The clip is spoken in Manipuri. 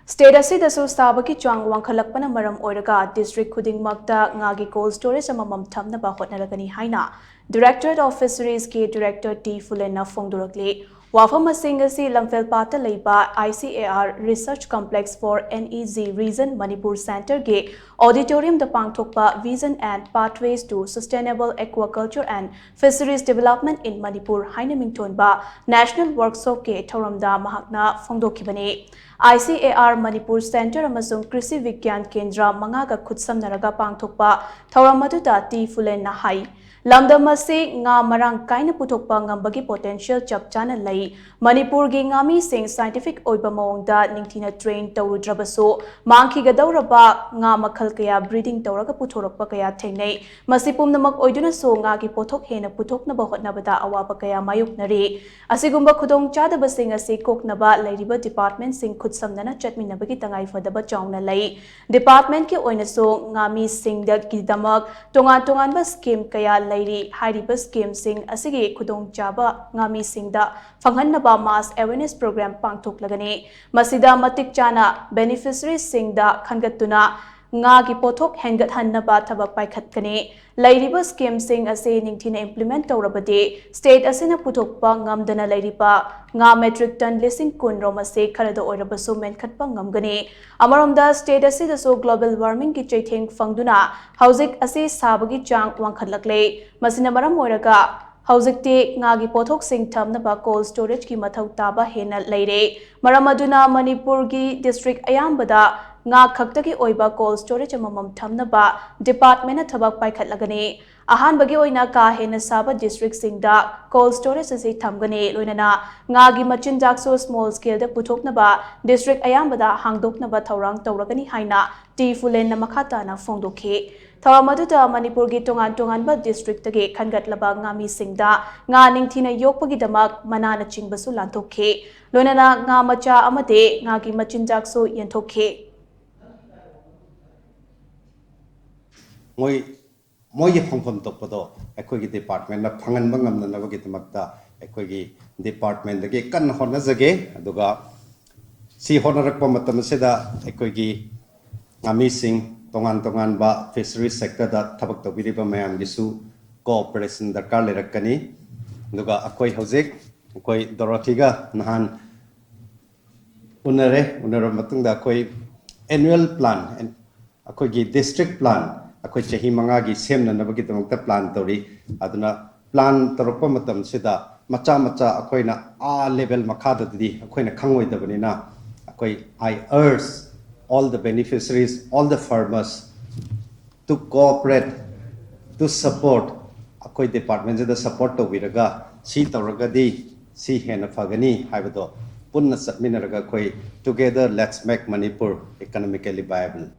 State ASIDASU SHABAGI CHANG WANGKHATLAKPANA MARAM OIRAGA district Khudingmakta ngagi cold storage Amamam Thamnaba Hotnaragani HAINA Directorate of FISHERIES ki Director T Phulen na PHONGDORAKLI Wafam asing asi Lamfelpata leiba ICAR Research Complex for NEZ Region Manipur Center ge Auditorium da pangthokpa Vision and Pathways to Sustainable Aquaculture and Fisheries Development in Manipur haina mingthonba National Workshop ke thoramda mahakna phongdokhibani ICAR Manipur Center amasung Krisi Vigyan Kendra mangaga khutsamnaraga pangthokpa thoram aduda T Phulen na hai lamdamasi nga marang kaina puthokpa ngambagi potential chapchana lai Manipur gi ngami sing scientific oiba mawngda ningthina train tawrudrabaso mangkhigadawraba nga makhal kaya breeding tawraga puthorakpa kaya thengnei masi pumnamak oiduna so nga gi pothok hena puthoknaba hotnabada awaba kaya mayuknari asigumba khudong chadaba sing asi koknaba lairiba department sing khutsamnana chatminabagi tangai fadaba chawna lai department ki oina so ngami singda gidamak tongan ba scheme kaya lairi hairiba scheme sing asigi khudong chaba ngami singda phanghanaba mass awareness program pangthoklagani masida matik chana beneficiaries singda khangatuna nga gi pothok hengat hannaba thabak paikhatkani lairiba scheme sing ase ningthina implement tawrabade state asina puthokpa ngamdana lairiba nga metric ton lising kun romase kharada oirabasu menkhatpa ngamgani amaromda state asida so global warming ki chaitheng fangduna hauzik ase sabagi chang wangkhatlakle masina maram oiraga Hauzikti ngagi pothok sing thamnaba cold storage ki mathau taba hena leire maramaduna Manipur gi district ayambada nga khaktagi oiba cold storage amamam thamnaba department na thabak paikhatlagani ahan bagi oina ka hena saba district singda cold storage ase thamgani loinana ngagi machinjak so small scale da puthoknaba district ayambada hangdoknaba thaurang tawragani haina T Phulen na makhata na phongdokhe Thawamaduda Manipur gi tongan ba district tage khangatlaba ngami singda nga ningthina yokpagi damak manana chingbasu lanthokhe loinana nga macha amade nga gi machinjak so yenthokhe moi phongphom tokpado ekoi gi department na phangan bangam na nabagi damakta ekoi gi department dage kan honna jage aduga si honarakpa matam seda ekoi gi ngami sing tongan ba fisheries sector da thabak tawbiriba mayam gisu cooperation darkar lerakani duga akoi hojek akoi dorothiga nahan unare matungda akoi annual plan and akoi gi district plan akoi chahi manga gi semna nabagi tamukta plan tori aduna plan torokpa matam sida macha akoina a level makhada di akoina khangoi dabanina akoi I urge all the beneficiaries, all the farmers to cooperate, to support. Akoi department the support to viraga, si tauragadi, si hena fagani, haibado, punna satminaraga koi, together let's make Manipur economically viable.